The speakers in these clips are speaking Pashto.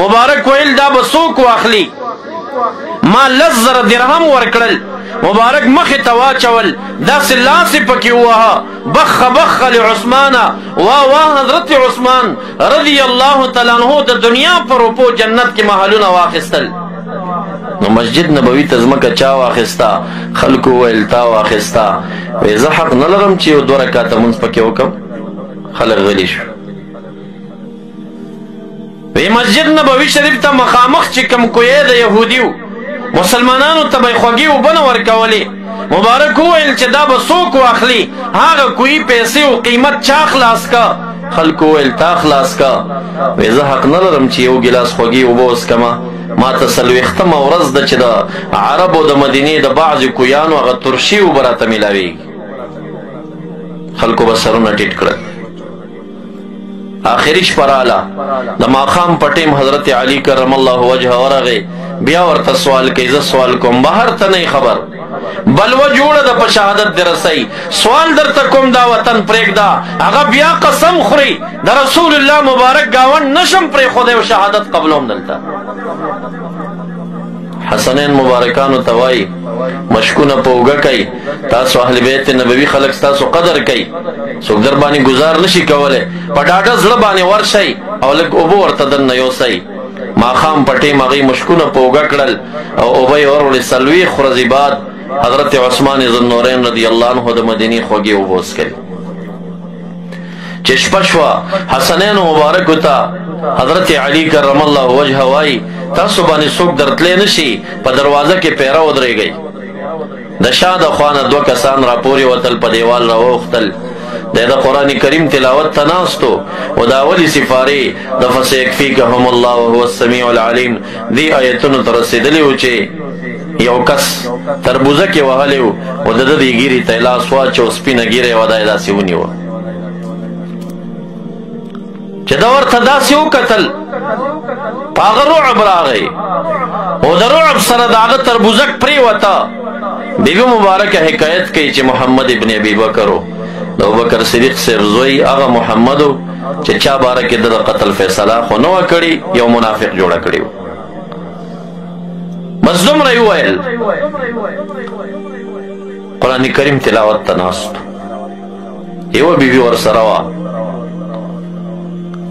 مبارک ویل دا به څوک واخلي؟ ما 10,000 درهم ورکړل. مبارک مخې ته واچول، داسې لاس یې پکې ووهه، بخ بخ لعثمانه، واه حضرت عثمان رضی الله تعالی عنہ د دنیا په روپو جنت کې محلونه واخیستل. نو مسجد نبوي ته ځمکه چا واخیستا؟ خلکو ویل تا واخیستا. وی زه حق نه لرم چې یو 2 رکعته مونځ پکې وکړم. خلک غلي شو. وی مسجد نبوي شریف ته مخامخ چې کوم کوی د یهودیو مسلمانانو ته به خوږې اوبه نه ورکولې. مبارک وویل چې دا به څوک واخلي؟ هغه کوی پیسې او قیمت چا خلاص کا؟ خلکو ویل تا خلاص کا. وی زه حق نه لرم چې یو ګیلاس خوږې اوبه وڅکمه. ما ته 40مه ورځ ده چې د عربو د مدینې د بعضې کویانو هغه ترشي اوبه راته میلاویږي. خلکو به سرونه ټیټ کړل. آخري شپه راله، د ماښام په ټیم حضرت علي کرم الله وجهه ورغی. بیا ورته سوال کوي، زه سوال کوم بهر ته نه خبر، بلوه جوړه ده په شهادت دې رسئ. سوال درته کوم دا وطن پرېږده. هغه بیا قسم خوري د رسول الله مبارک ګاونډ نشم پرېښودی او شهادت قبلوم دلته. حسنین مبارکانو ته وایي مشکونه په اوږه کوي. تاسو اهل بیت نبوي خلک ستاسو قدر کوي. څوک در باندې ګزار نشي کولی. په ډاډه زړه باندې ورشئ او لږ اوبه ورته دننه یوسئ. ماښام په ټیم هغوی مشکونه په اوږه کړل او اوبه یې وروړې. 40 ورځې بعد حضرت عثمان ذوالنورین رضی الله عنه د مدینې خوږې اوبه وڅښلې. چې شپه شوه حسنینو مبارکو ته حضرت علي کرم الله وجهه وایي تاسو باندې څوک درتلی نشي، په دروازه کې پیره ودرېږئ. د شا د خوا نه 2 کسان راپورې وتل، په دیوال راوختل. د قرآن کریم تلاوت ته ناستو او دا ولې سفارې د فسیکفیکهم الله وهو السمیع العلیم دې آیتونو ته رسېدلي وو چې یو کس تربوزه کې وهلی و او د ده دې ږیرې ته یې لاس واچو، سپینه ږیره یې وه، دا یې داسې ونیوه. چې ده ورته داسې وکتل، په هغه رعب راغی او د رعب سره د هغه تربوزک پرېوته. بیبي مبارکه حکایت کوي چې محمد ابن ابي بکر و، د ابوبکر صدیق صاحب زوی هغه محمد و چې چا باره کې د قتل فیصله خو نه وه کړې، یو منافق جوړه کړې وه. بس دومره یې وویل. قرآن کریم تلاوت ته ناست، یوه بیبي ورسره وه.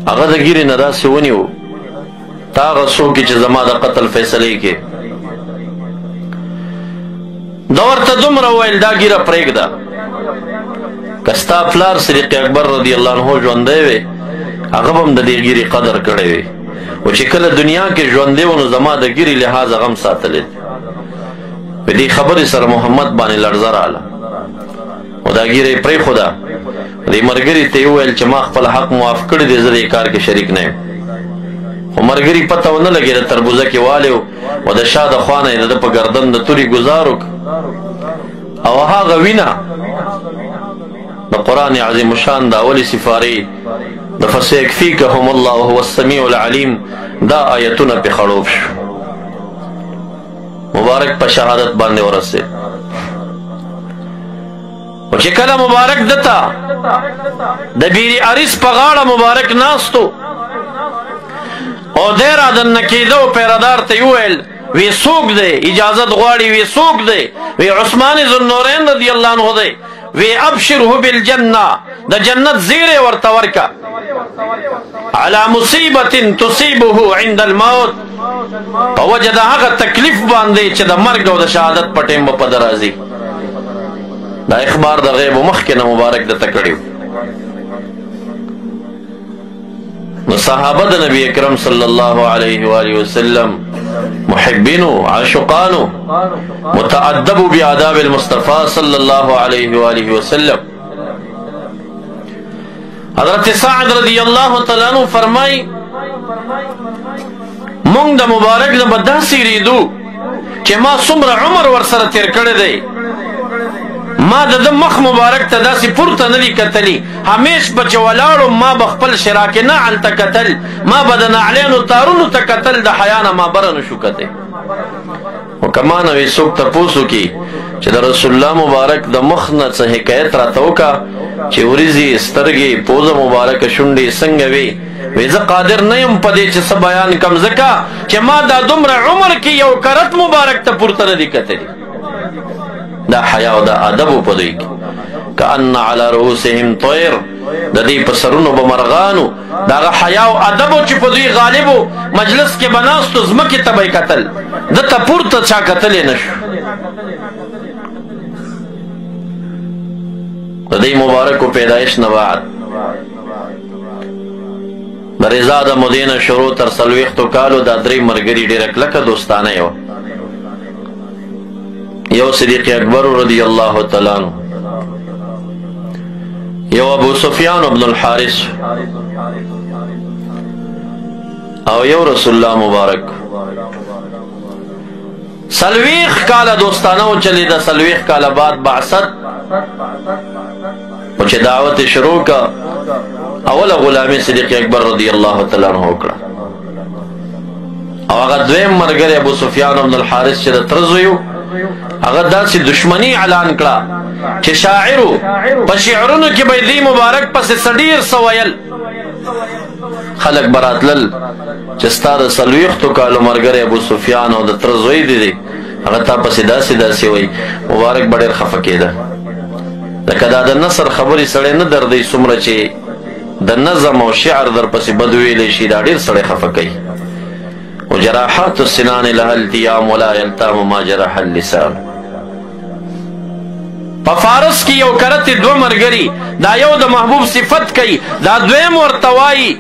هغه د ږیرې نه داسې ونیو، تا هغه څوک چې زما د قتل فیصلې کې. ده ورته دومره وویل دا ږیره پرېږده، که ستا پلار صدیق اکبر رضی الله عنه ژوندی وی هغه به هم د دې ږیرې قدر کړی وي، او چې کله دنیا کې ژوندی و نو زما د ږیرې لحاظ هغه هم ساتلی دی. په دې خبرې سره محمد باندې لړزه راله او دا ږیره یې پرېښوده. دې ملګري ته یې وویل چې ما خپل حق معاف کړی دی، زه دې کار کې شریک نه یم. خو ملګري پته ونه لګېده، تربوزه کې والی و او د شا د خوا نه یې د ده په ګردن د تورې ګزار وکړ او هغه وینه د قرآن عظیم شان د اولې سفارې د فسیکفیکهم الله وهو السمیع العلیم دا آیتونه پې خړوب شو. مبارک په شهادت باندې ورسېد. او چې کله مبارک دته د بیري عریس په غاړه مبارک ناستو او دی رادننه کېده او پیردار ته یې وویل وی څوک دی؟ اجازت غواړي. وی څوک دی؟ وی عثمان ذوالنورین رضی الله عنه دی. وی ابشره بالجنه، د جنت زیری ورته ورکه. علی مصیبت تصیبه عند الموت، په وجه د هغه تکلیف باندې چې د مرګ او د شهادت په ټیم به په ده راځي. دا اخبار د غیب مخکې نه مبارک درته کړي و. نو صحابه د نبی اکرم صلی الله علیه وآله وسلم محبینو، عاشقانو، متعدبو بآداب المصطفى صلی الله علیه وآله وسلم. حضرت سعد رضی اللہ تعالی عنہ فرمائی مونږ د مبارک نه به داسې ریدو چې ما څومره عمر ورسره تیر کړی دی، ما د ده مخ مبارک ته داسې پورته نه دي کتلي. همیش به چې ولاړو ما به خپل شراکې نعل ته کتل، ما به د نعلینو تارونو ته کتل، د حیا نه ما بره نه شو کتی. خو که ما نه وي څوک تپوس وکړي چې د رسول الله مبارک د مخ نه څه حکایت راته وکړه چې وریځې، سترګې، پوزه مبارکه، شونډې څنګه وي، وی زه قادر نه یم په دې چې څه بیان کم، ځکه چې ما دا دومره عمر کې یو کرت مبارک ته پورته نه دي کتلي. دا حیا او دا ادب په دوی کې کأن علی رؤوسهم طیر، د دې په سرونو به مرغانو. دا هغه حیا او ادب چې په دوی غالبو مجلس کې به ناستو، ځمکې ته به یې کتل، ده ته پورته چا کتلی نه شو. د دې مبارکو پیدایش نه بعد د رضا د مودې نه شروع تر 40 کالو دا درې ملګري ډېره کلکه دوستانه یې وه. یو صدیق اکبر رضی الله تعالی عنه، یو ابو سفیان بن الحارث، او یو رسول الله مبارک. 40 کاله دوستانه چلیده. 40 کاله بعد بعثت او چې دعوت شروع کا، اوله غلامي صدیق اکبر رضی الله تعالی عنہ وکړه. او هغه دویم ملګری ابو سفیان بن الحارث چې د تره زوی و، هغه داسې دشمنی اعلان کړه چې شاعرو په شعرونو کې به دې مبارک پسې څه ډېر څه ویل. خلک به راتلل چې ستا د 40 کالو ملګری ابو سفیان او د تره زوی دی، هغه تا پسې داسې داسې وایي. مبارک به ډېر خفه کېده. لکه دا د نثر خبرې سړی نه دردی څومره چې د نظم او شعر در پسې بد ویلی شي، دا ډېر سړی خفه کوي. وجراحات السنان لها التیام ولا یلتام ما جرح اللسان. په فارس کې یو کرت دوه ملګري، دا یو د محبوب صفت کوي، دا دویم ورته وایي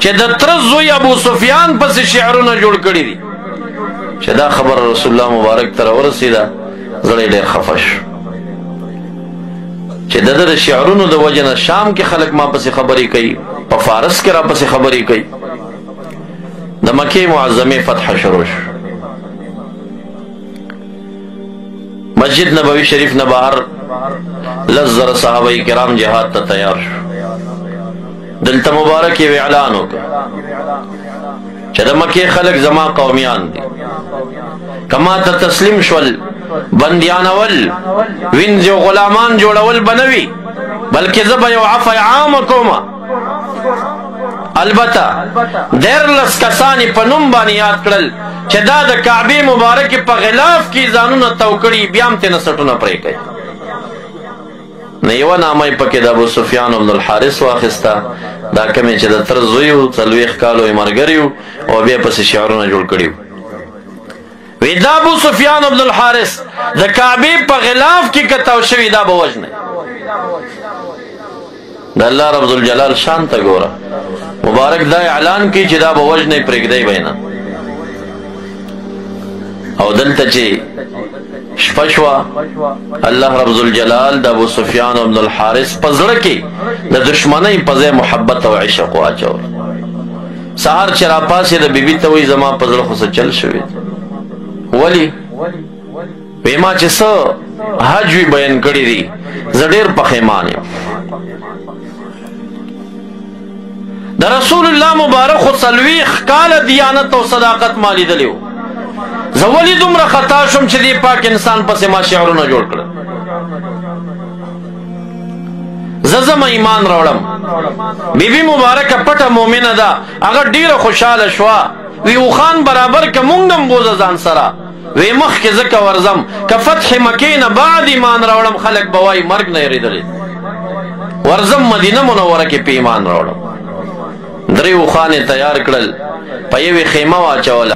چې د تره زوی ابو سفیان پسې شعرونه جوړ کړي دي. چې دا خبره رسول الله مبارک ته راورسېده، زړی ډېر خفه شو چې د ده د شعرونو د وجې نه شام کې خلک ما پسې خبرې کوي، په فارس کې را پسې خبرې کوي. د مکې معظمې فتح شروع شو. مسجد نبوي شریف نه بهر 10,000 صحابه کرام جهاد ته تیار شو. دلته مبارک یو اعلان وکړ چې د مکې خلک زما قومیان دي، کما ته تسلیم شول بندیانول وینځ او غلامان جوړول بنوي، بلکې زه به یو عفو عام کوم. البته 13 کسانی په نوم باندې یاد کړل چې دا د کعبې مبارکې په غلاف کې ځانونه تو کړي، بیا هم ترې سټونه پرې کوي. نه یوه نامه یې پکې د ابو سفیان بن الحارث واخیسته، دا کومې چې د تره زوی و، 40 کالو یې ملګري و، او بیا پسې شعرونه جوړ کړي وو. وی دا ابو سفیان بن الحارث د کعبې په غلاف کې کتاو شوي، دا به وژنئ. د الله رب ذوالجلال شان ته ګوره، مبارک دا اعلان کوي چې دا به وژنئ، پرېږدئ به نه. او دلته چې شپه شوه، الله رب ذوالجلال د ابو سفیان بن الحارث په زړه کې د دشمنۍ په ځای محبت او عشق واچول. سهار چې راپاسې د بیبي ته وایي زما په زړه خو څه چل شوي. ولی؟ وی ما چې څه حج وی بیان کړي دي، زه ډېر پښیمان یم. د رسول الله مبارک خو 40 کاله دیانت او صداقت ما لیدلی و. زه ولې دومره خطا شم چې دې پاک انسان پسې ما شعرونه جوړ کړل؟ زه ځم ایمان راوړم. بیبي مبارکه پټه مؤمنه ده، هغه ډېره خوشحاله شوه. وی اوخان برابر که مونږ هم بوزه ځان سره. وی مخکې ځکه ورځم که فتح مکې نه بعد ایمان راوړم، خلک به وایي مرګ نه یېرېدلی. ورځم مدینه منوره کې په ایمان راوړم. 3 اوښان یې تیار کړل، په یوې خیمه واچوله.